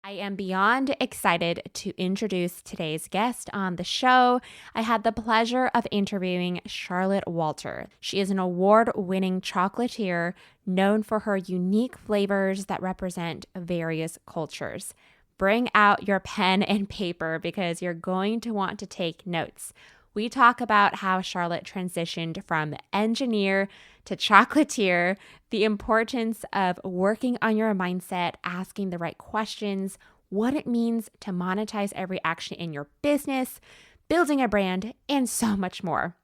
I am beyond excited to introduce today's guest on the show. I had the pleasure of interviewing Charlotte Walter. She is an award-winning chocolatier known for her unique flavors that represent various cultures. Bring out your pen and paper because you're going to want to take notes. We talk about how Charlotte transitioned from engineer to chocolatier, the importance of working on your mindset, asking the right questions, what it means to monetize every action in your business, building a brand, and so much more.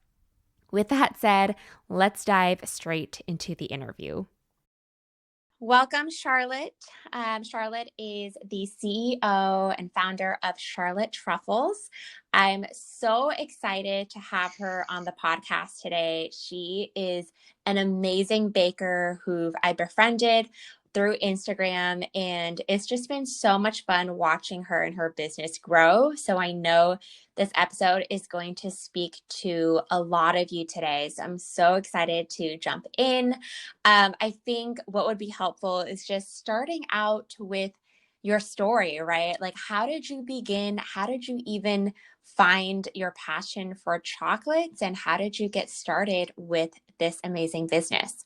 With that said, let's dive straight into the interview. Welcome, Charlotte. Charlotte is the CEO and founder of Charlotte Truffles. I'm so excited to have her on the podcast today. She is an amazing baker who I befriended through Instagram, and it's just been so much fun watching her and her business grow. So I know this episode is going to speak to a lot of you today. So I'm so excited to jump in. I think what would be helpful is just starting out with your story, right? Like, how did you begin? How did you even find your passion for chocolates? And how did you get started with this amazing business?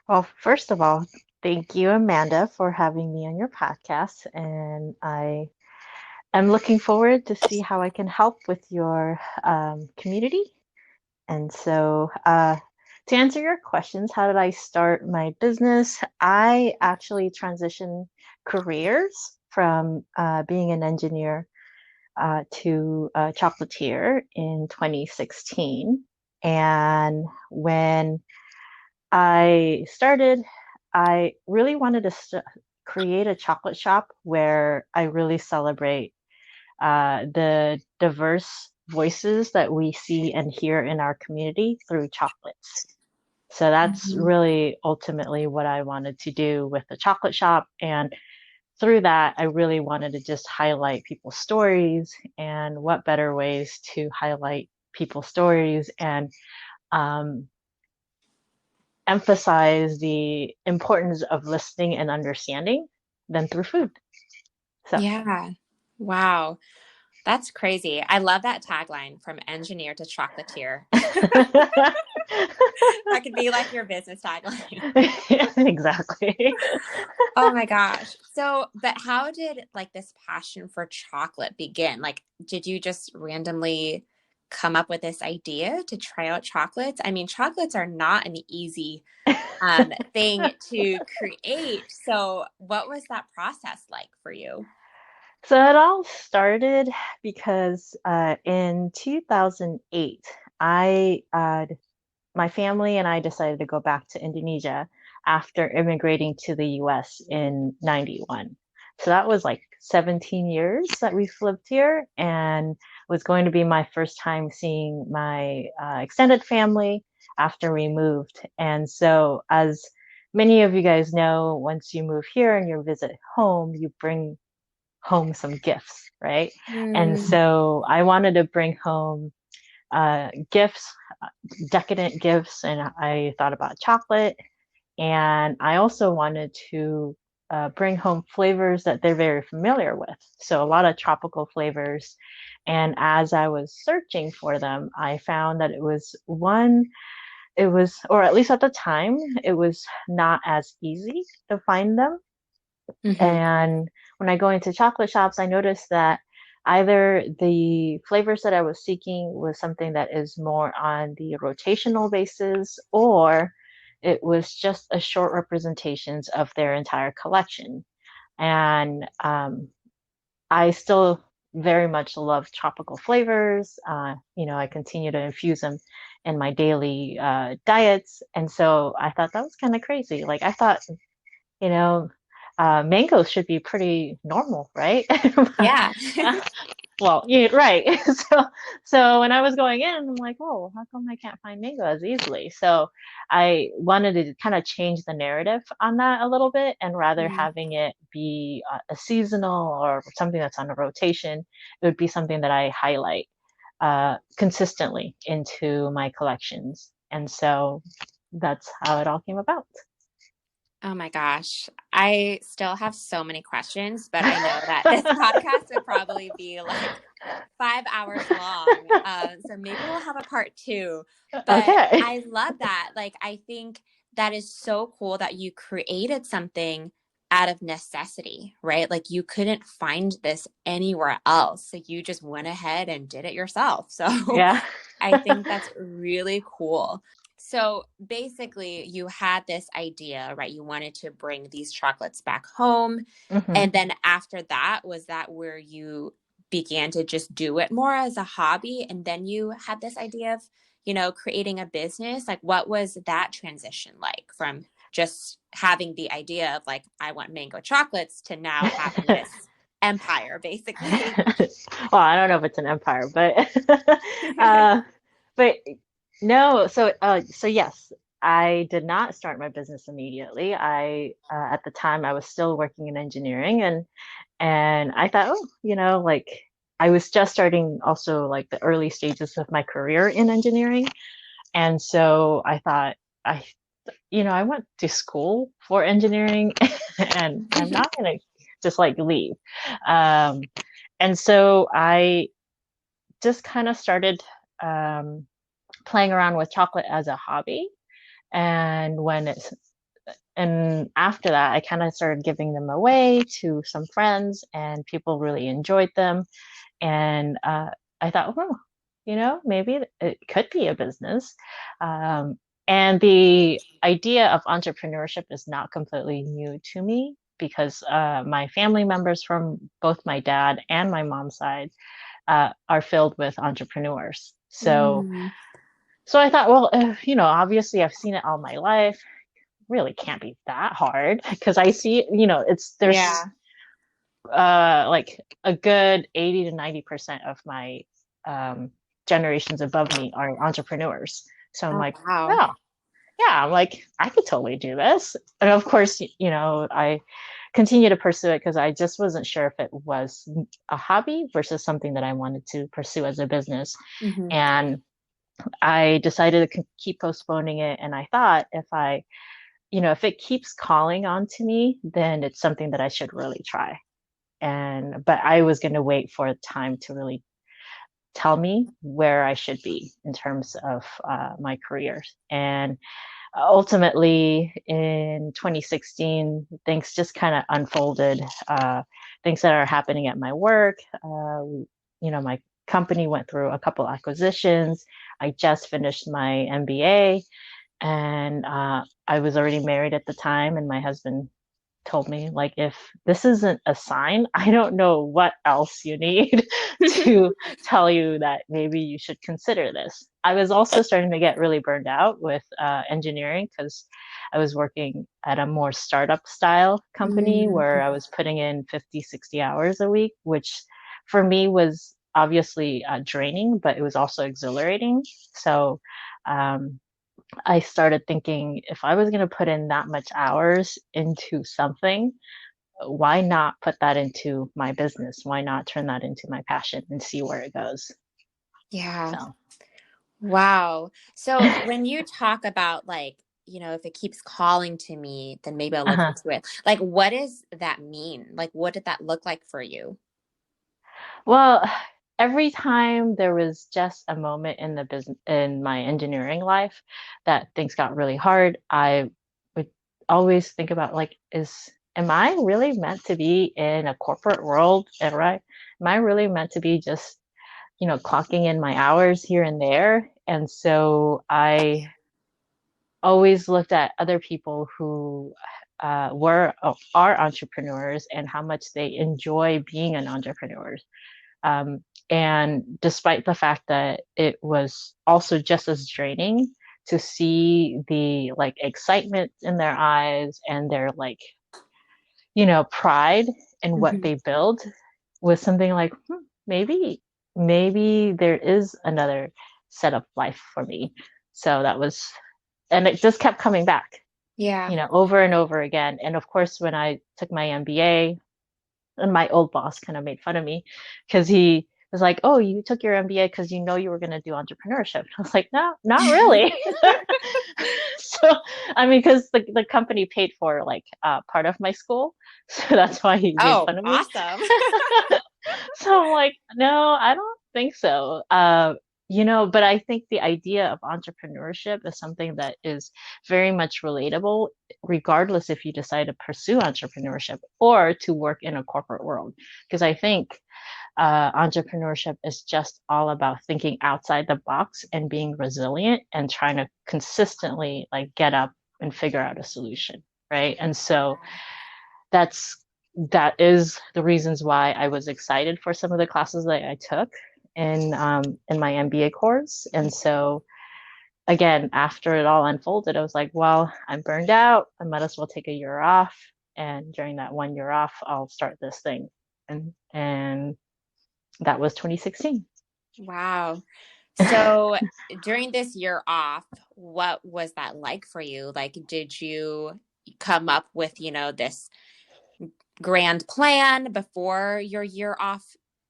Well, first of all, thank you, Amanda, for having me on your podcast. And I am looking forward to see how I can help with your community. And so, to answer your questions, how did I start my business? I actually transitioned careers from being an engineer to a chocolatier in 2016. And when I started, I really wanted to create a chocolate shop where I really celebrate the diverse voices that we see and hear in our community through chocolates. So that's Mhm. really ultimately what I wanted to do with the chocolate shop. And through that, I really wanted to just highlight people's stories. And what better ways to highlight people's stories and um, emphasize the importance of listening and understanding than through food. So, Yeah. Wow. That's crazy. I love that tagline, from engineer to chocolatier. That could be like your business tagline. exactly. Oh my gosh. So, but how did like this passion for chocolate begin? Like, did you just randomly come up with this idea to try out chocolates? I mean, chocolates are not an easy thing to create. So, what was that process like for you? So it all started because in 2008, my family and I decided to go back to Indonesia after immigrating to the US in 91. So that was like 17 years that we've lived here, and was going to be my first time seeing my extended family after we moved. And so, as many of you guys know, once you move here and you visit home, you bring home some gifts, right? And Mm, so I wanted to bring home gifts, decadent gifts, and I thought about chocolate. And I also wanted to bring home flavors that they're very familiar with. So a lot of tropical flavors. And as I was searching for them, I found that or at least at the time, it was not as easy to find them. mhm. And when I go into chocolate shops, I noticed that either the flavors that I was seeking was something that is more on the rotational basis, or it was just a short representations of their entire collection. And I still very much love tropical flavors. I continue to infuse them in my daily diets. And so I thought that was kind of crazy. Like I thought, you know, mangoes should be pretty normal, right? Yeah. Well, yeah, right. So when I was going in, I'm like, oh, how come I can't find mango as easily? So I wanted to kind of change the narrative on that a little bit, and rather Mm. having it be a seasonal or something that's on a rotation, it would be something that I highlight consistently into my collections. And so that's how it all came about. Oh my gosh. I still have so many questions, but I know that this podcast would probably be like 5 hours long. So maybe we'll have a part two. But Okay. I love that. Like, I think that is so cool that you created something out of necessity, right? Like, you couldn't find this anywhere else. So you just went ahead and did it yourself. So Yeah. I think that's really cool. So basically, you had this idea, right? You wanted to bring these chocolates back home. hmm And then after that, was that where you began to just do it more as a hobby? And then you had this idea of, creating a business? Like, what was that transition like from just having the idea of, like, I want mango chocolates to now having this empire, basically? Well, I don't know if it's an empire, uh, but no. So yes, I did not start my business immediately. At the time I was still working in engineering, and I thought, oh, like I was just starting also like the early stages of my career in engineering, and so I thought I I went to school for engineering and I'm not going to just like leave. Um, and so I just kind of started um, playing around with chocolate as a hobby. And and after that, I kind of started giving them away to some friends, and people really enjoyed them. And I thought, well, maybe it could be a business. Um, and the idea of entrepreneurship is not completely new to me because my family members from both my dad and my mom's side are filled with entrepreneurs. Mm, So I thought, well, obviously I've seen it all my life. Really can't be that hard because I see, there's yeah. like a good 80 to 90% of my um, generations above me are entrepreneurs. So I'm Oh, like, wow. oh, yeah, I'm like, I could totally do this. And of course, I continue to pursue it because I just wasn't sure if it was a hobby versus something that I wanted to pursue as a business. Hmm. And I decided to keep postponing it. And I thought if it keeps calling on to me, then it's something that I should really try. But I was going to wait for time to really tell me where I should be in terms of my career. And ultimately, in 2016, things just kind of unfolded. Things that are happening at my work. My company went through a couple acquisitions. I just finished my MBA, and I was already married at the time, and my husband told me, like, if this isn't a sign, I don't know what else you need to tell you that maybe you should consider this. I was also starting to get really burned out with engineering because I was working at a more startup style company where I was putting in 50, 60 hours a week, which for me was obviously draining, but it was also exhilarating. So um, I started thinking if I was going to put in that much hours into something, why not put that into my business? Why not turn that into my passion and see where it goes? Yeah. So, Wow. So when you talk about, like, if it keeps calling to me, then maybe I'll look uh-huh. into it. Like, what does that mean? Like, what did that look like for you? Well, every time there was just a moment in the business in my engineering life that things got really hard, I would always think about like, am I really meant to be in a corporate world? Am I really meant to be just clocking in my hours here and there? And so I always looked at other people who are entrepreneurs and how much they enjoy being an entrepreneur. Um, and despite the fact that it was also just as draining to see the like excitement in their eyes and their like, pride in what Hmm. they build was something like, maybe there is another set of life for me. So and it just kept coming back, Yeah. over and over again. And of course, when I took my MBA, and my old boss kind of made fun of me because he was like, "Oh, you took your MBA because you know you were going to do entrepreneurship." I was like, "No, not really." So, I mean, because the company paid for like part of my school, so that's why he made Oh, fun of me. awesome. So I'm like, no, I don't think so. But I think the idea of entrepreneurship is something that is very much relatable, regardless if you decide to pursue entrepreneurship or to work in a corporate world. Because I think entrepreneurship is just all about thinking outside the box and being resilient and trying to consistently like get up and figure out a solution, right? And so that's that is the reasons why I was excited for some of the classes that I took in my MBA course. And so again, after it all unfolded, I was like, well, I'm burned out. I might as well take a year off. And during that 1 year off, I'll start this thing. And that was 2016. Wow. So during this year off, what was that like for you? Like, did you come up with, this grand plan before your year off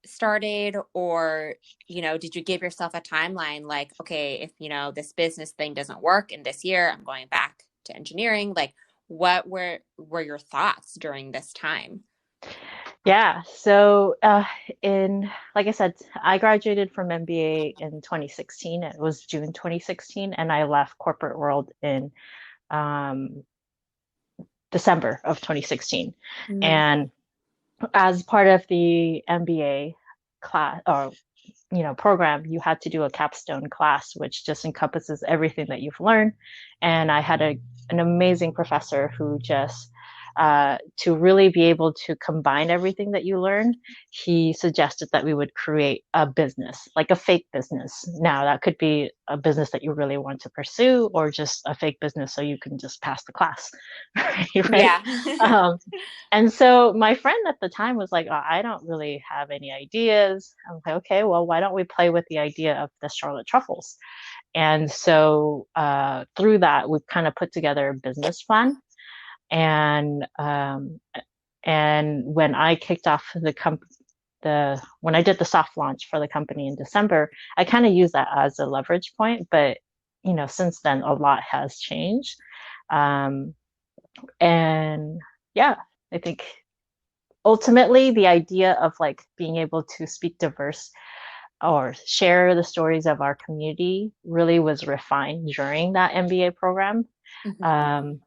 started? Or, did you give yourself a timeline like, okay, if, this business thing doesn't work in this year, I'm going back to engineering. Like, what were your thoughts during this time? Yeah. So, in like I said, I graduated from MBA in 2016. It was June 2016, and I left corporate world in um, December of 2016. Mm. And as part of the MBA class or program, you had to do a capstone class, which just encompasses everything that you've learned. And I had an amazing professor who just to really be able to combine everything that you learned, he suggested that we would create a business, like a fake business. Now, that could be a business that you really want to pursue, or just a fake business so you can just pass the class, right? Yeah. Um, and so my friend at the time was like, oh, I don't really have any ideas. I'm like, okay, well, why don't we play with the idea of the Charlotte Truffles? And so through that, we've kind of put together a business plan. And when I kicked off when I did the soft launch for the company in December, I kind of used that as a leverage point. But since then, a lot has changed. Um, and yeah, I think ultimately the idea of like being able to speak diverse or share the stories of our community really was refined during that MBA program. Mhm. Um,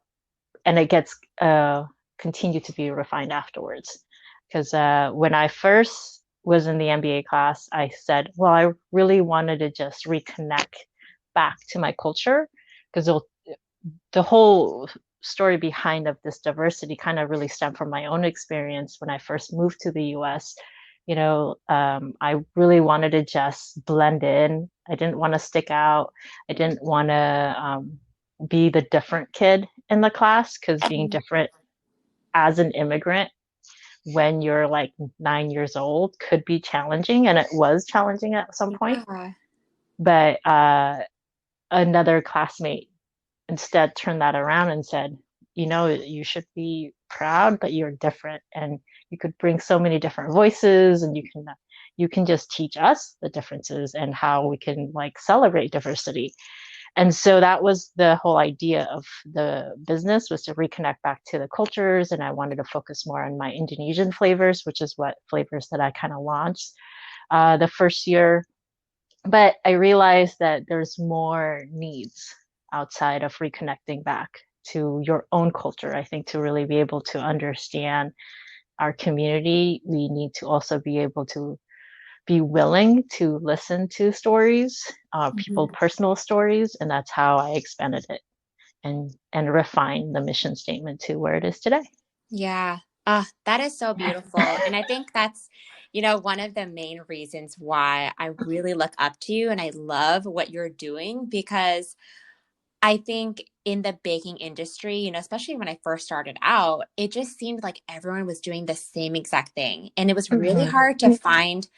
and it gets continued to be refined afterwards. Because when I first was in the MBA class, I said, well, I really wanted to just reconnect back to my culture because the whole story behind of this diversity kind of really stemmed from my own experience when I first moved to the US. I really wanted to just blend in. I didn't want to stick out. I didn't want to be the different kid in the class because being different as an immigrant when you're like 9 years old could be challenging, and it was challenging at some point. Yeah. But another classmate instead turned that around and said, you should be proud that you're different and you could bring so many different voices, and you can just teach us the differences and how we can like celebrate diversity. And so that was the whole idea of the business, was to reconnect back to the cultures. And I wanted to focus more on my Indonesian flavors, which is what flavors that I kind of launched the first year. But I realized that there's more needs outside of reconnecting back to your own culture. I think to really be able to understand our community, we need to also be able to be willing to listen to stories, people Mhm. personal stories, and that's how I expanded it and refined the mission statement to where it is today. Yeah. That is so beautiful. And I think that's, one of the main reasons why I really look up to you and I love what you're doing, because I think in the baking industry, especially when I first started out, it just seemed like everyone was doing the same exact thing. And it was really Mhm. hard to find,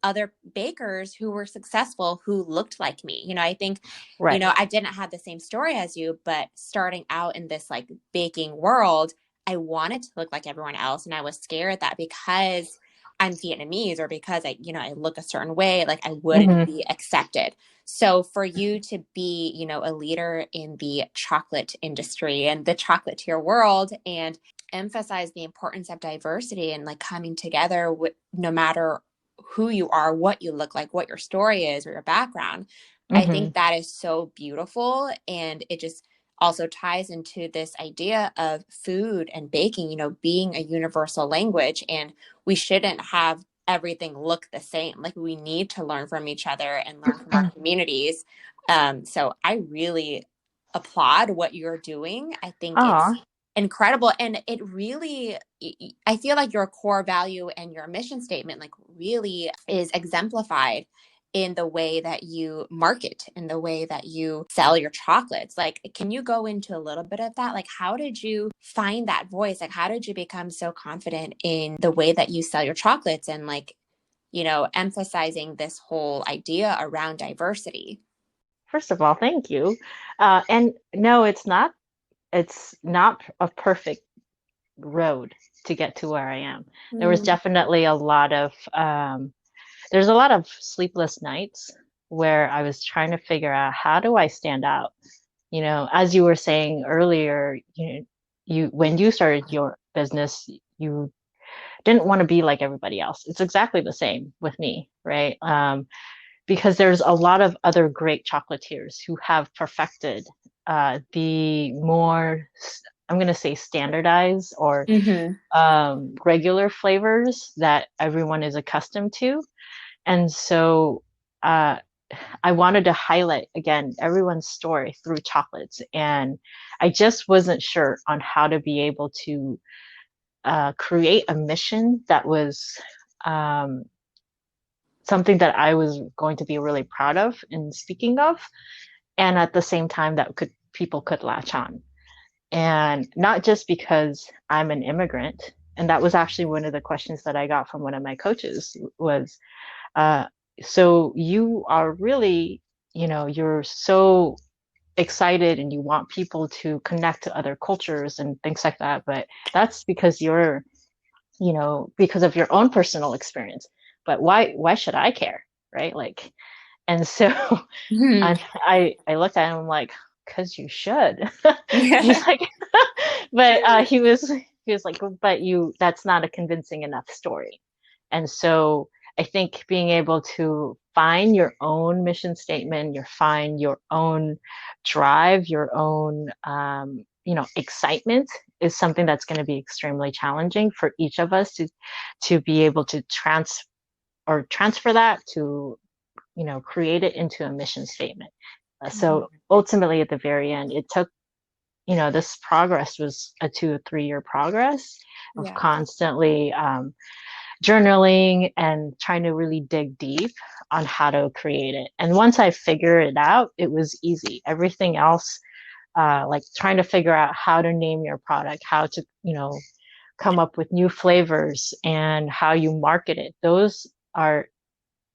other bakers who were successful who looked like me. I think, Right. I didn't have the same story as you, but starting out in this like baking world, I wanted to look like everyone else. And I was scared that because I'm Vietnamese or because I look a certain way, like I wouldn't Hmm. be accepted. So for you to be, a leader in the chocolate industry and the chocolatier world and emphasize the importance of diversity and like coming together with no matter who you are, what you look like, what your story is or your background, I Hmm. think that is so beautiful. And it just also ties into this idea of food and baking, being a universal language. And we shouldn't have everything look the same. Like we need to learn from each other and learn from our communities. So I really applaud what you're doing. I think it's Oh, incredible. And it really, I feel like your core value and your mission statement, like really is exemplified in the way that you market, in the way that you sell your chocolates. Like, can you go into a little bit of that? Like, how did you find that voice? Like, how did you become so confident in the way that you sell your chocolates and like, emphasizing this whole idea around diversity? first of all, thank you. And no, it's not a perfect road to get to where I am. There was Mm, definitely there's a lot of sleepless nights where I was trying to figure out how do I stand out? As you were saying earlier, when you started your business, you didn't want to be like everybody else. It's exactly the same with me, right? Because there's a lot of other great chocolatiers who have perfected the more, I'm going to say standardized or hmm. regular flavors that everyone is accustomed to. And so uh, I wanted to highlight again everyone's story through chocolates. And I just wasn't sure on how to be able to create a mission that was um, something that I was going to be really proud of in speaking of, and at the same time that could people could latch on. And not just because I'm an immigrant, and that was actually one of the questions that I got from one of my coaches was, uh, so you are really, you're so excited and you want people to connect to other cultures and things like that, but that's because because of your own personal experience. But why should I care? Right? Like, and so Hmm. I looked at him like, because you should. Yeah. He's like, but he was like, but that's not a convincing enough story. And so I think being able to find your own mission statement, find your own drive, your own excitement is something that's going to be extremely challenging for each of us to be able to transfer that to create it into a mission statement. So ultimately, at the very end, it took, this progress was a 2 or 3 year progress of Yeah. constantly journaling and trying to really dig deep on how to create it. And once I figured it out, it was easy. Everything else, like trying to figure out how to name your product, how to, come up with new flavors and how you market it. Those are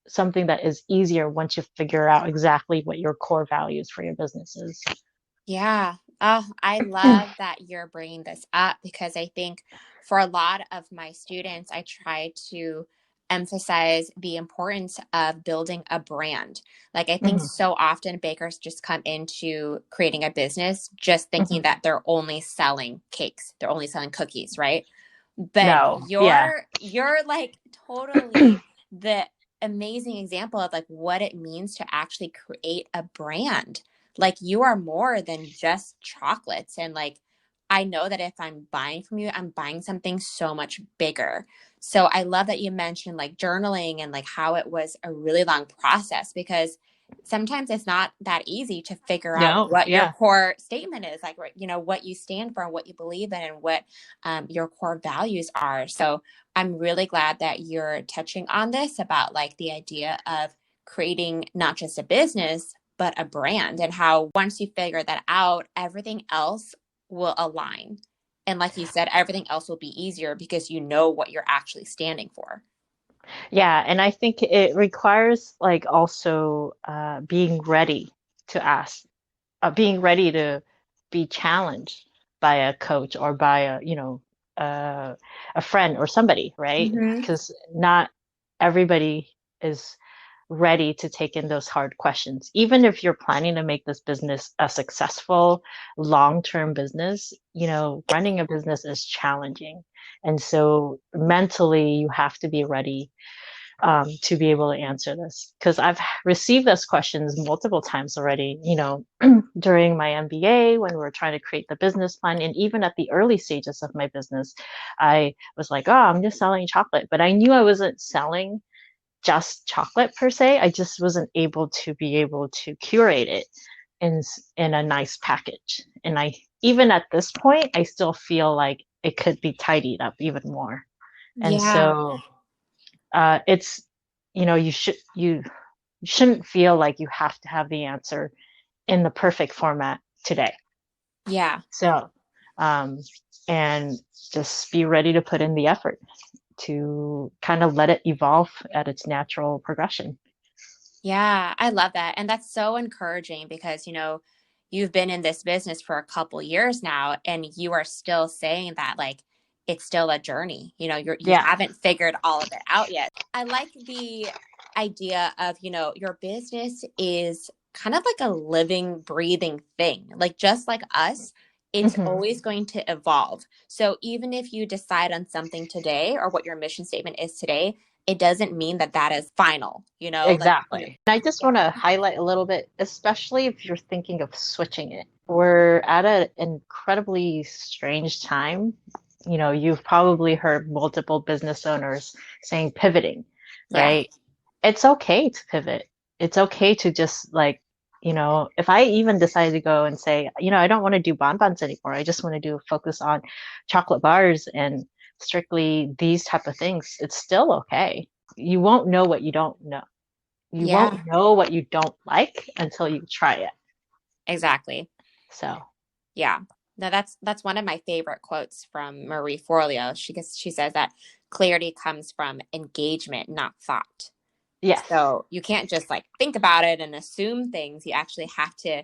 something that is easier once you figure out exactly what your core values for your business is. Yeah. Oh, I love that you're bringing this up because I think for a lot of my students, I try to emphasize the importance of building a brand. Like, I think Hmm. so often bakers just come into creating a business just thinking Hmm. that they're only selling cakes, they're only selling cookies, right? But No, yeah. you're like totally the amazing example of like what it means to actually create a brand. Like you are more than just chocolates. And like I know that if I'm buying from you, I'm buying something so much bigger. So I love that you mentioned like journaling and like how it was a really long process because sometimes it's not that easy to figure out No, what your yeah. core statement is, like what you stand for and what you believe in and what your core values are. So I'm really glad that you're touching on this about like the idea of creating not just a business, but a brand and how once you figure that out, everything else will align. And like you said, everything else will be easier because you know what you're actually standing for. Yeah, and I think it requires like also being ready to ask, being ready to be challenged by a coach or by a, a friend or somebody, right? Mm-hmm. Because not everybody is ready to take in those hard questions. Even if you're planning to make this business a successful long-term business, running a business is challenging. And so mentally, you have to be ready to be able to answer this. Because I've received those questions multiple times already, during my MBA when we were trying to create the business plan. And even at the early stages of my business, I was like, oh, I'm just selling chocolate. But I knew I wasn't selling just chocolate per se. I just wasn't able to curate it in a nice package. And even at this point, I still feel like it could be tidied up even more. And Yeah. so it's you shouldn't feel like you have to have the answer in the perfect format today. Yeah. So um, and just be ready to put in the effort to kind of let it evolve at its natural progression. Yeah, I love that. And that's so encouraging because, you've been in this business for a couple years now and you are still saying that like it's still a journey. You Yeah. haven't figured all of it out yet. I like the idea of, your business is kind of like a living, breathing thing. Like just like us, it's Hmm. always going to evolve. So even if you decide on something today or what your mission statement is today, it doesn't mean that that is final, Exactly. And I just want to highlight a little bit, especially if you're thinking of switching it. We're at an incredibly strange time. You've probably heard multiple business owners saying pivoting, Yeah. right? It's okay to pivot. It's okay to just like, if I even decide to go and say, I don't want to do bonbons anymore. I just want to do focus on chocolate bars and strictly these type of things. It's still okay. You won't know what you don't know. You Yeah, won't know what you don't like until you try it. exactly. So, Yeah. No, that's one of my favorite quotes from Marie Forleo. She says that clarity comes from engagement, not thought. yes. So you can't just like think about it and assume things. You actually have to,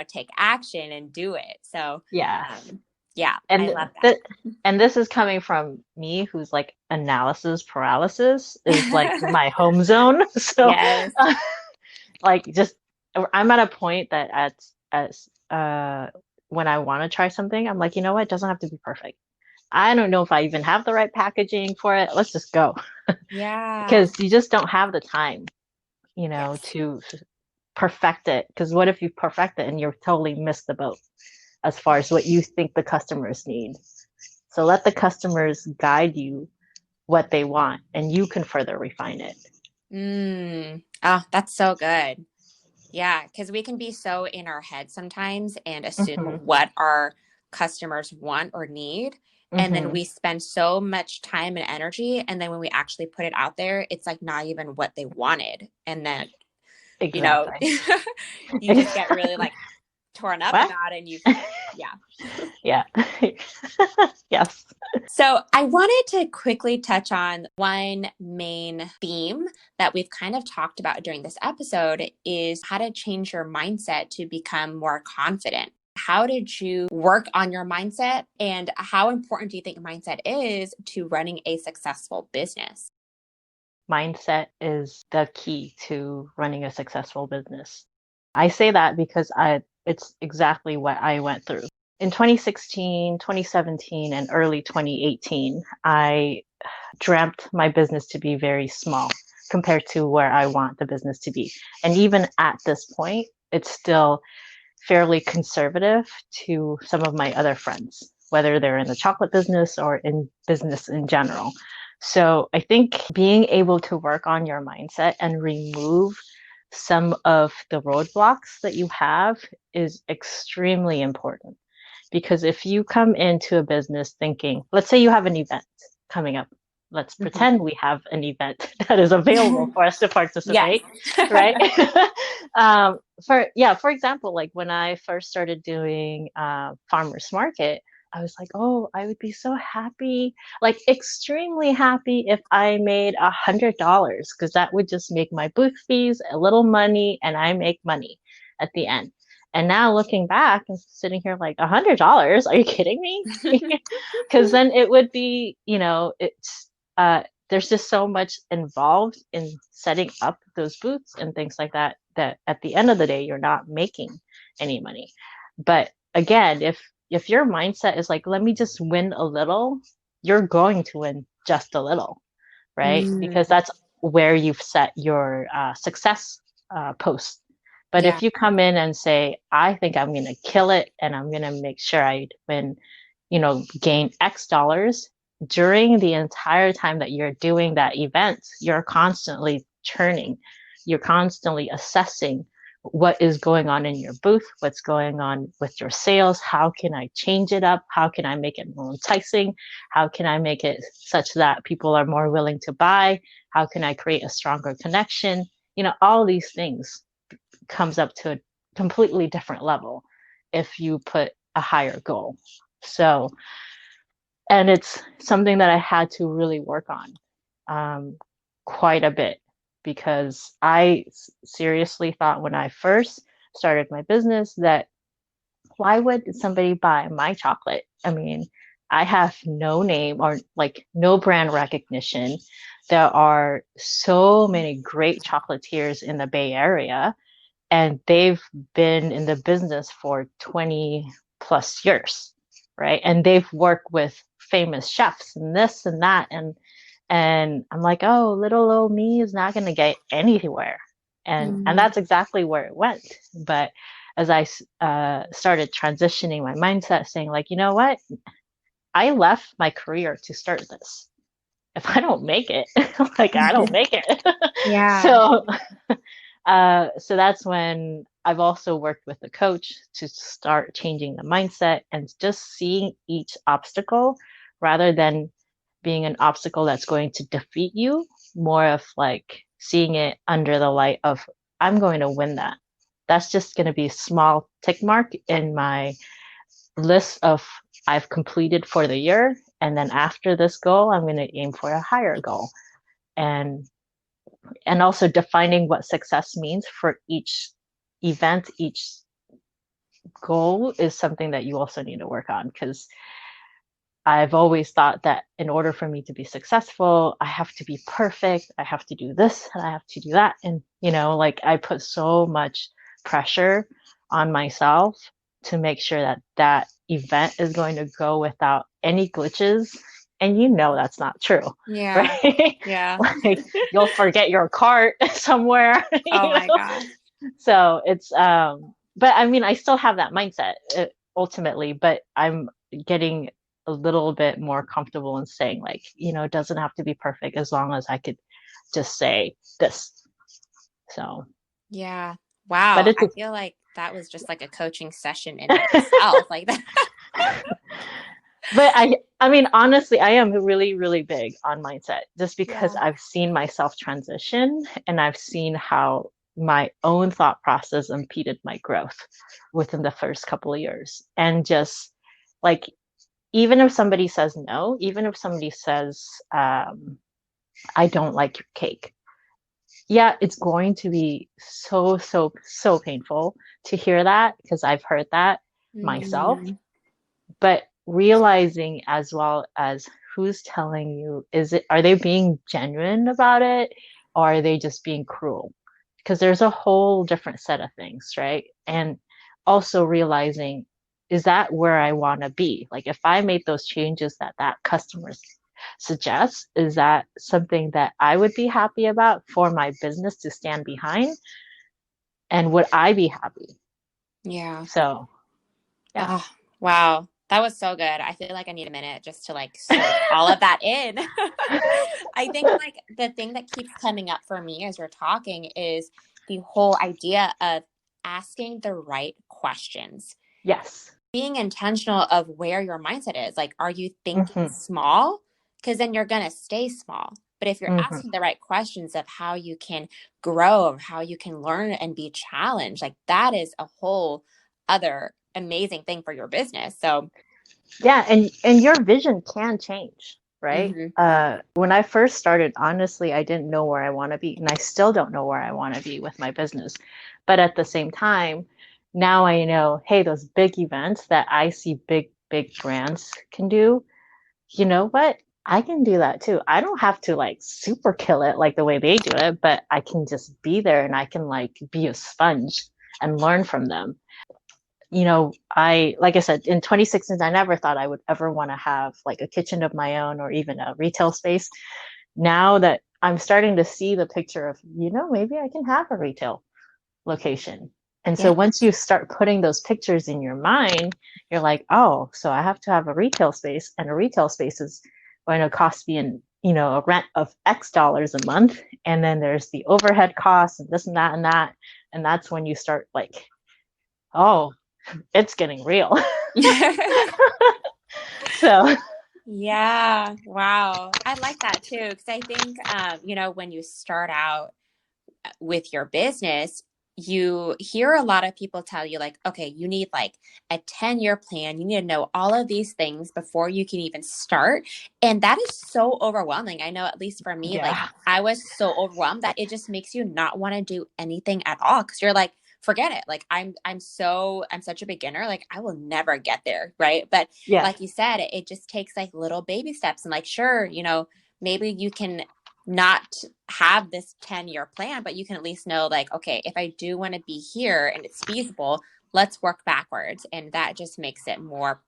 take action and do it. So, Yeah. yeah, I And love that. and this is coming from me who's like analysis paralysis is like my home zone. So, Yes. like just I'm at a point that as when I want to try something, I'm like, you know what, it doesn't have to be perfect. I don't know if I even have the right packaging for it. Let's just go. Yeah. Because you just don't have the time, Yes. to perfect it. Because what if you perfect it and you've totally missed the boat as far as what you think the customers need? So let the customers guide you what they want, and you can further refine it. Oh, that's so good. Yeah, because we can be so in our head sometimes and assume Hmm. what our customers want or need. And then Hmm. we spend so much time and energy. And then when we actually put it out there, it's like not even what they wanted. And then, you know, Exactly. you just get really like torn up What? about it and yeah. Yeah. Yes. So I wanted to quickly touch on one main theme that we've kind of talked about during this episode is how to change your mindset to become more confident. How did you work on your mindset and how important do you think mindset is to running a successful business? Mindset is the key to running a successful business. I say that because it's exactly what I went through. In 2016, 2017, and early 2018, I dreamt my business to be very small compared to where I want the business to be. And even at this point, it's still fairly conservative to some of my other friends, whether they're in the chocolate business or in business in general. So I think being able to work on your mindset and remove some of the roadblocks that you have is extremely important. Because if you come into a business thinking, let's say you have an event coming up. Let's Mhm. pretend we have an event that is available for us to Yes. participate, right? For example, like when I first started doing farmers market, I was like, oh, I would be so happy, like extremely happy if I made $100 because that would just make my booth fees a little money and I make money at the end. And now looking back and sitting here like $100, are you kidding me? Because then it would be, it's there's just so much involved in setting up those booths and things like that, that at the end of the day, you're not making any money. But again, if your mindset is like, let me just win a little, you're going to win just a little, right? Because Mm, that's where you've set your success post. But yeah. if you come in and say, I think I'm going to kill it and I'm going to make sure I win, gain X dollars during the entire time that you're doing that event, you're constantly churning, you're constantly assessing what is going on in your booth, what's going on with your sales, how can I change it up, how can I make it more enticing, how can I make it such that people are more willing to buy, how can I create a stronger connection, all these things comes up to a completely different level if you put a higher goal. So, and it's something that I had to really work on quite a bit, because I seriously thought when I first started my business that why would somebody buy my chocolate? I mean, I have no name or like no brand recognition. There are so many great chocolatiers in the Bay Area, and they've been in the business for 20 plus years, right? And they've worked with famous chefs and this and that, and I'm like, oh, little old me is not going to get anywhere. And Mm, that's exactly where it went. But as I started transitioning my mindset, saying like, you know what, I left my career to start this. If I don't make it, like I don't make it. yeah. So so that's when I've also worked with a coach to start changing the mindset and just seeing each obstacle rather than being an obstacle that's going to defeat you, more of like seeing it under the light of, I'm going to win that. That's just going to be a small tick mark in my list of I've completed for the year. And then after this goal, I'm going to aim for a higher goal. And and also defining what success means for each event, each goal is something that you also need to work on, because I've always thought that in order for me to be successful, I have to be perfect. I have to do this and I have to do that. And, like I put so much pressure on myself to make sure that that event is going to go without any glitches. And that's not true, Yeah. right? Yeah. Like you'll forget your cart somewhere, Oh my gosh. So it's, but I mean, I still have that mindset ultimately, but I'm getting a little bit more comfortable in saying like, it doesn't have to be perfect as long as I could just say this. So, Yeah. but Wow. it's, I feel like that was just like a coaching session in itself. Like that. but I mean, honestly, I am really, really big on mindset just because Yeah. I've seen myself transition and I've seen how my own thought process impeded my growth within the first couple of years. And just like, even if somebody says no, even if somebody says, I don't like your cake, yeah, it's going to be so, so, so painful to hear that because I've heard that myself. Mm, But realizing as well as who's telling you, are they being genuine about it or are they just being cruel? Because there's a whole different set of things, right? And also realizing, is that where I want to be? Like if I made those changes that customer suggests, is that something that I would be happy about for my business to stand behind? And would I be happy? yeah. So, yeah. Oh, wow. That was so good. I feel like I need a minute just to like soak all of that in. I think like the thing that keeps coming up for me as you're talking is the whole idea of asking the right questions, Yes. being intentional of where your mindset is. Like, are you thinking Mm-hmm. small? Because then you're going to stay small. But if you're Mm-hmm. asking the right questions of how you can grow, of how you can learn and be challenged, like that is a whole other amazing thing for your business. So, Yeah, and your vision can change, right? mhm. When I first started, honestly, I didn't know where I want to be, and I still don't know where I want to be with my business. But at the same time, now I know, hey, those big events that I see big brands can do, you know what? I can do that too. I don't have to like super kill it like the way they do it, but I can just be there and I can like be a sponge and learn from them. You know, like I said, in 2016, I never thought I would ever want to have like a kitchen of my own or even a retail space. Now that I'm starting to see the picture of, maybe I can have a retail location. And so Yeah. once you start putting those pictures in your mind, you're like, oh, so I have to have a retail space, and a retail space is going to cost me a rent of X dollars a month. And then there's the overhead costs and this and that and that. And that's when you start like, oh, it's getting real. So Yeah. Wow. I like that too. Because I think, when you start out with your business, you hear a lot of people tell you, like, okay, you need like a 10-year plan. You need to know all of these things before you can even start. And that is so overwhelming. I know, at least for me, like yeah, I was so overwhelmed that it just makes you not want to do anything at all. Cause you're like, forget it. Like I'm such a beginner. Like I will never get there. Right. But yeah, like you said, it just takes like little baby steps, and like, sure, maybe you can not have this 10-year plan, but you can at least know, like, okay, if I do want to be here and it's feasible, let's work backwards. And that just makes it more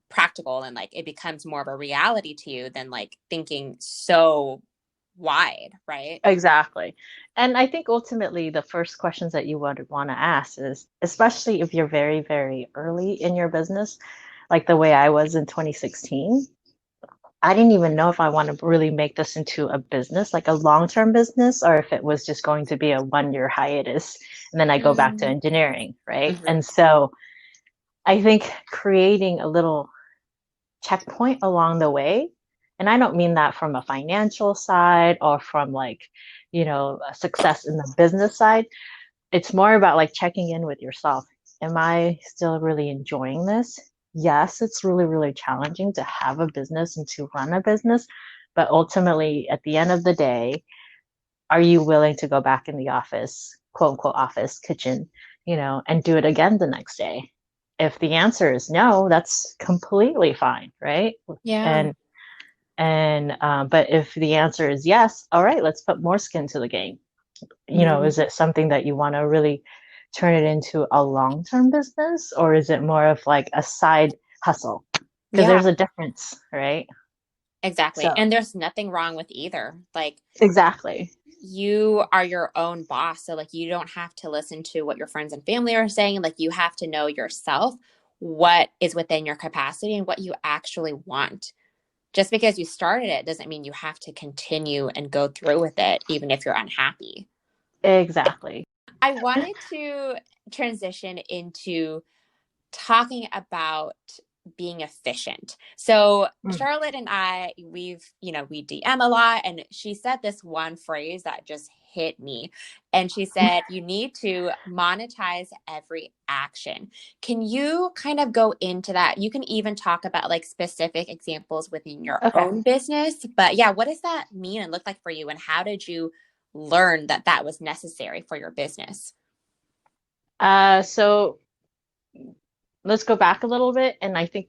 practical, and like it becomes more of a reality to you than like thinking so wide, right? exactly. And I think ultimately the first questions that you would want to ask is, especially if you're very, very early in your business, like the way I was in 2016, I didn't even know if I want to really make this into a business, like a long-term business, or if it was just going to be a one-year hiatus and then I go back to Mm-hmm. engineering, right? Mm-hmm. And so I think creating a little checkpoint along the way, and I don't mean that from a financial side or from like, a success in the business side. It's more about like checking in with yourself. Am I still really enjoying this? Yes, it's really, really challenging to have a business and to run a business. But ultimately, at the end of the day, are you willing to go back in the office, quote unquote office, kitchen, and do it again the next day? If the answer is no, that's completely fine, right? Yeah. And but if the answer is yes, all right, let's put more skin to the game. Mm-hmm. Is it something that you want to really turn it into a long-term business, or is it more of like a side hustle? Because Yeah, there's a difference, right? exactly. So And there's nothing wrong with either. Like, exactly. you are your own boss. So like you don't have to listen to what your friends and family are saying. Like you have to know yourself what is within your capacity and what you actually want. Just because you started it doesn't mean you have to continue and go through with it, even if you're unhappy. Exactly. I wanted to transition into talking about being efficient. So Mm. Charlotte and I, we DM a lot, and she said this one phrase that just hit me. And she said, you need to monetize every action. Can you kind of go into that? You can even talk about like specific examples within your Okay. own business. But yeah, what does that mean and look like for you? And how did you learn that that was necessary for your business? So let's go back a little bit. And I think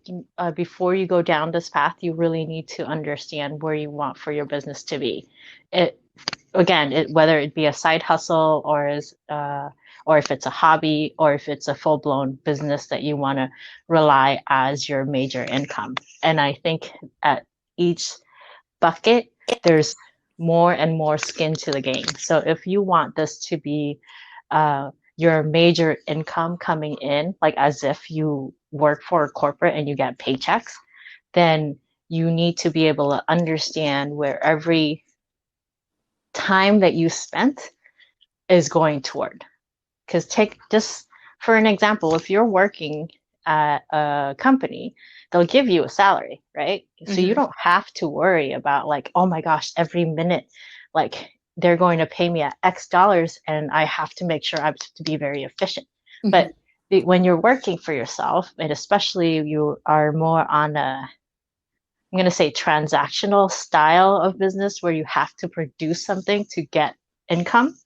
before you go down this path, you really need to understand where you want for your business to be. It again, whether it be a side hustle or if it's a hobby or if it's a full-blown business that you want to rely as your major income. And I think at each bucket, there's more and more skin to the game. So if you want this to be your major income coming in, like as if you work for a corporate and you get paychecks, then you need to be able to understand where every time that you spent is going toward. Because take just for an example, if you're working at a company, they'll give you a salary, right? So you Mm-hmm. don't have to worry about like, oh my gosh, every minute, like they're going to pay me at X dollars and I have to make sure I have to be very efficient. Mm-hmm. But when you're working for yourself, and especially you are more on a, I'm going to say transactional style of business where you have to produce something to get income,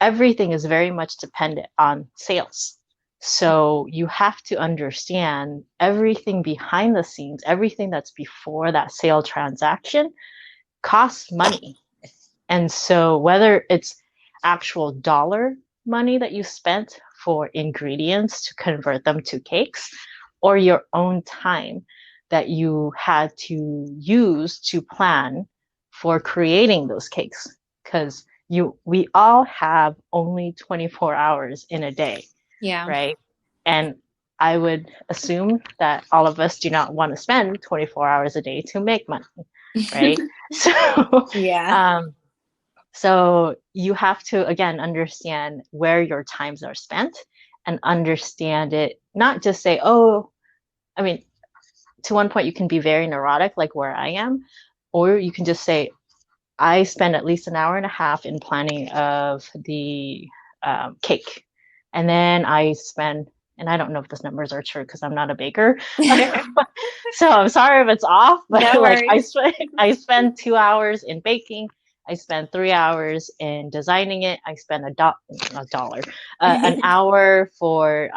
everything is very much dependent on sales. So you have to understand everything behind the scenes, everything that's before that sale transaction costs money. And so whether it's actual dollar money that you spent for ingredients to convert them to cakes, or your own time that you had to use to plan for creating those cakes, because we all have only 24 hours in a day, Yeah. right? And I would assume that all of us do not want to spend 24 hours a day to make money, right? So, Yeah. um, so you have to, again, understand where your times are spent and understand it, not just say, oh, I mean, to one point, you can be very neurotic, like where I am, or you can just say, I spend at least an hour and a half in planning of the cake. And then I spend, and I don't know if those numbers are true because I'm not a baker. So I'm sorry if it's off, but No like worries. I spend 2 hours in baking. I spend 3 hours in designing it. I spend an hour for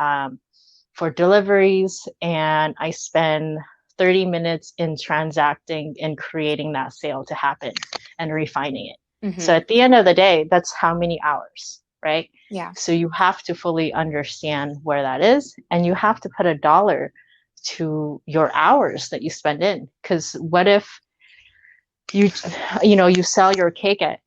deliveries, and I spend 30 minutes in transacting and creating that sale to happen and refining it. So Mm-hmm. at the end of the day, that's how many hours, right? Yeah. So you have to fully understand where that is, and you have to put a dollar to your hours that you spend in. Because what if you you sell your cake at,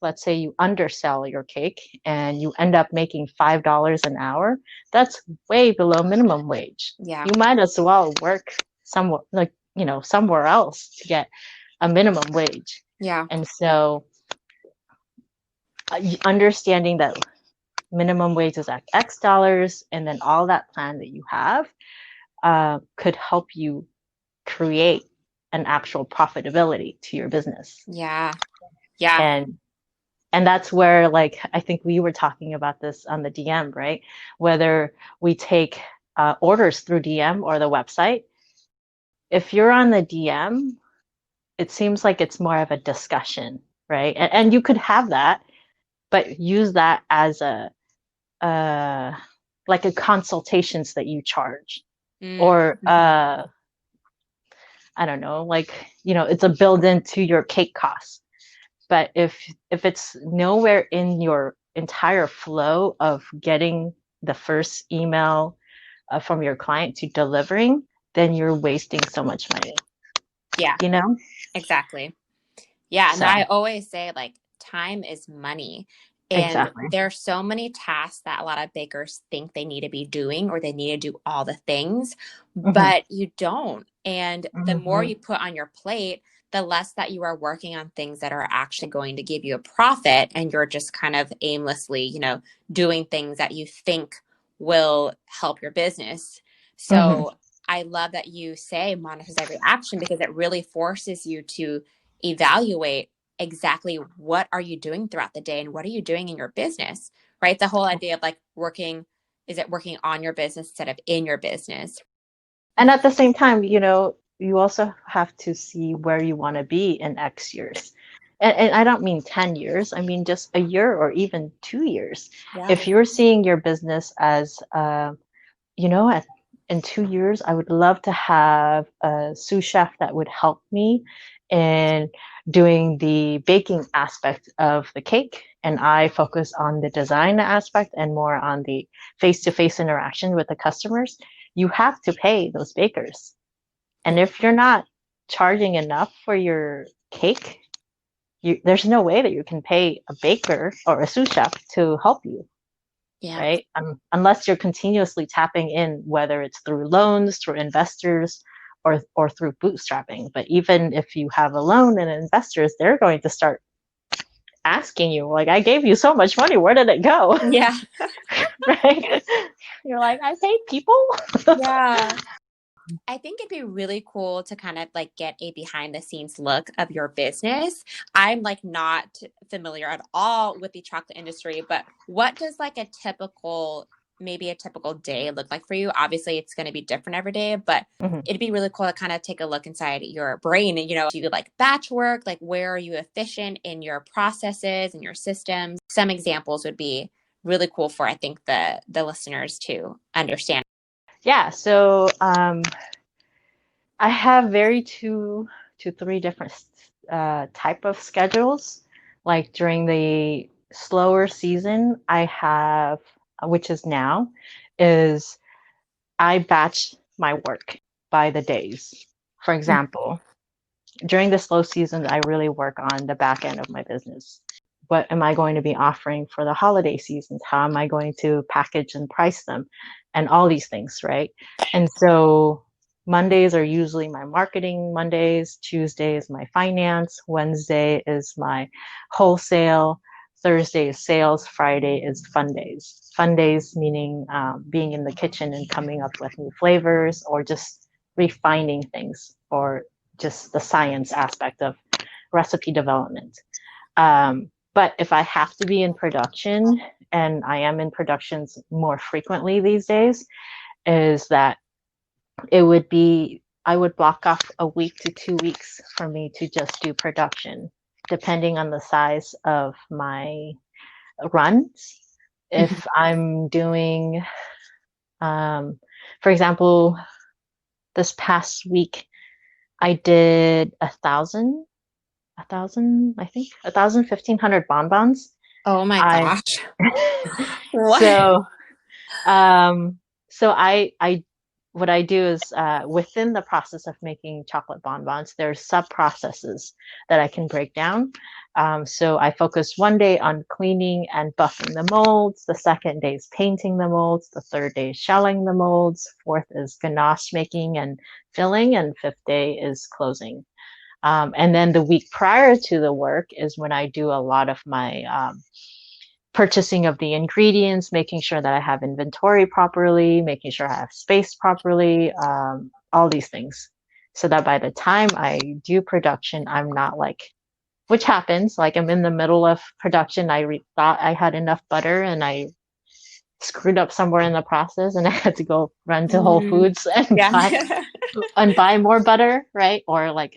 let's say you undersell your cake and you end up making $5 an hour? That's way below minimum wage. Yeah. You might as well work somewhere, like, somewhere else to get a minimum wage. Yeah. And so understanding that minimum wage is at X dollars, and then all that plan that you have could help you create an actual profitability to your business. Yeah. Yeah. And that's where, like, I think we were talking about this on the DM, right? Whether we take orders through DM or the website. If you're on the DM, it seems like it's more of a discussion, right? And you could have that, but use that as uh, like a consultations that you charge, or Mm-hmm. I don't know, like, it's a build into your cake cost. But if it's nowhere in your entire flow of getting the first email from your client to delivering, then you're wasting so much money, Yeah. you know? Exactly. Yeah. And So, I always say, like, time is money. And exactly. there's so many tasks that a lot of bakers think they need to be doing, or they need to do all the things, Hmm. but you don't. And the more Hmm. you put on your plate, the less that you are working on things that are actually going to give you a profit. And you're just kind of aimlessly, doing things that you think will help your business. Hmm. So I love that you say monetize every action, because it really forces you to evaluate exactly what are you doing throughout the day and what are you doing in your business, right? The whole idea of like is it working on your business instead of in your business? And at the same time, you also have to see where you want to be in X years. And I don't mean 10 years, I mean just a year or even 2 years. Yeah. If you're seeing your business as, in 2 years, I would love to have a sous chef that would help me in doing the baking aspect of the cake. And I focus on the design aspect and more on the face-to-face interaction with the customers. You have to pay those bakers. And if you're not charging enough for your cake, there's no way that you can pay a baker or a sous chef to help you, Yeah. right? Unless you're continuously tapping in, whether it's through loans, through investors, or through bootstrapping. But even if you have a loan and investors, they're going to start asking you, like, I gave you so much money, where did it go? Yeah. Right? You're like, I paid people. Yeah. I think it'd be really cool to kind of like get a behind the scenes look of your business. I'm like not familiar at all with the chocolate industry, but what does like a typical maybe a typical day look like for you? Obviously, it's going to be different every day, but Mhm. it'd be really cool to kind of take a look inside your brain and, do you like batch work? Like, where are you efficient in your processes and your systems? Some examples would be really cool for, I think, the listeners to understand. Yeah, so I have very two to three different type of schedules. Like during the slower season, I have, which is now, is I batch my work by the days. For example, during the slow season, I really work on the back end of my business. What am I going to be offering for the holiday seasons? How am I going to package and price them? And all these things, right? And so Mondays are usually my marketing Mondays, Tuesday is my finance, Wednesday is my wholesale, Thursday is sales, Friday is fun days. Fun days meaning being in the kitchen and coming up with new flavors or just refining things or just the science aspect of recipe development. But if I have to be in production, and I am in productions more frequently these days, is that it would be, I would block off a week to 2 weeks for me to just do production, depending on the size of my runs. If I'm doing, for example, this past week, I did 1,500 bonbons. Oh my I gosh. What? so um so I what I do is within the process of making chocolate bonbons, there's sub processes that I can break down. So I focus one day on cleaning and buffing the molds. The second day is painting the molds. The third day is shelling the molds. Fourth is ganache making and filling, and fifth day is closing. And then the week prior to the work is when I do a lot of my purchasing of the ingredients, making sure that I have inventory properly, making sure I have space properly, all these things. So that by the time I do production, I'm not like, which happens, like I'm in the middle of production. Thought I had enough butter and I screwed up somewhere in the process and I had to go run to Whole Mm, Foods and yeah. buy more butter, right? Or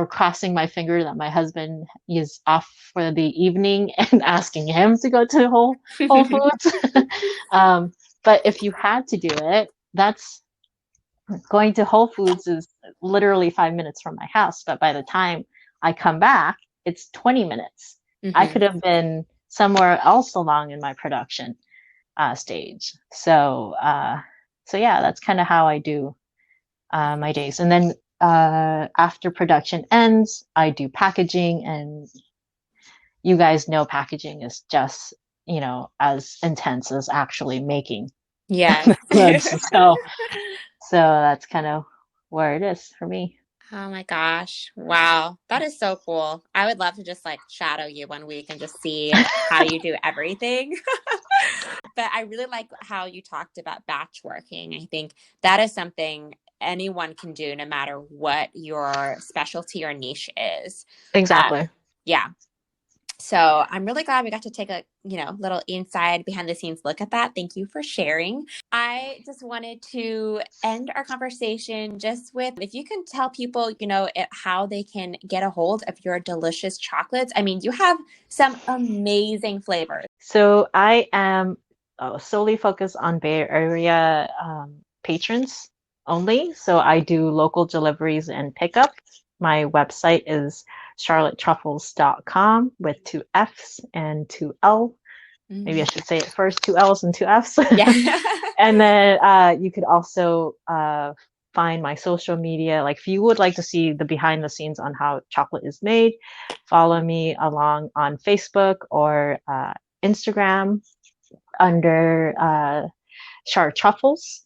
crossing my finger that my husband is off for the evening and asking him to go to Whole Foods. um, but if you had to do it, that's going to Whole Foods is literally 5 minutes from my house. But by the time I come back, it's 20 minutes. I Mhm. could have been somewhere else along in my production stage. So yeah, that's kind of how I do my days. And then after production ends, I do packaging, and you guys know packaging is just, as intense as actually making Yes. goods. So that's kind of where it is for me. Oh my gosh. Wow. That is so cool. I would love to just like shadow you one week and just see how you do everything. But I really like how you talked about batch working. I think that is something anyone can do no matter what your specialty or niche is. Exactly. Yeah. So I'm really glad we got to take a, little inside behind the scenes look at that. Thank you for sharing. I just wanted to end our conversation just with if you can tell people, how they can get a hold of your delicious chocolates. I mean, you have some amazing flavors. So I am solely focused on Bay Area patrons only. So I do local deliveries and pickup. My website is charlottetruffles.com with two F's and two L. Maybe I should say it first, two L's and two F's. Yeah. And then you could also find my social media. Like if you would like to see the behind the scenes on how chocolate is made, follow me along on Facebook or Instagram under Charlotte Truffles.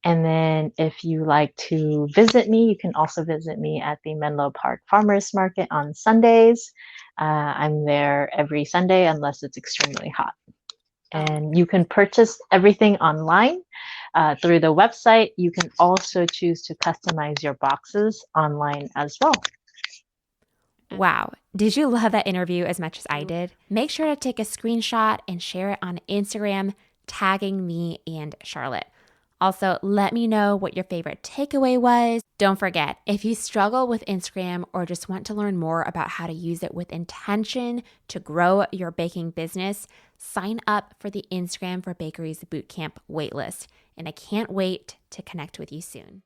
And then if you like to visit me, you can also visit me at the Menlo Park Farmers Market on Sundays. I'm there every Sunday unless it's extremely hot. And you can purchase everything online through the website. You can also choose to customize your boxes online as well. Wow. Did you love that interview as much as I did? Make sure to take a screenshot and share it on Instagram. tagging me and Charlotte. Also, let me know what your favorite takeaway was. Don't forget, if you struggle with Instagram or just want to learn more about how to use it with intention to grow your baking business, sign up for the Instagram for Bakeries Bootcamp waitlist. And I can't wait to connect with you soon.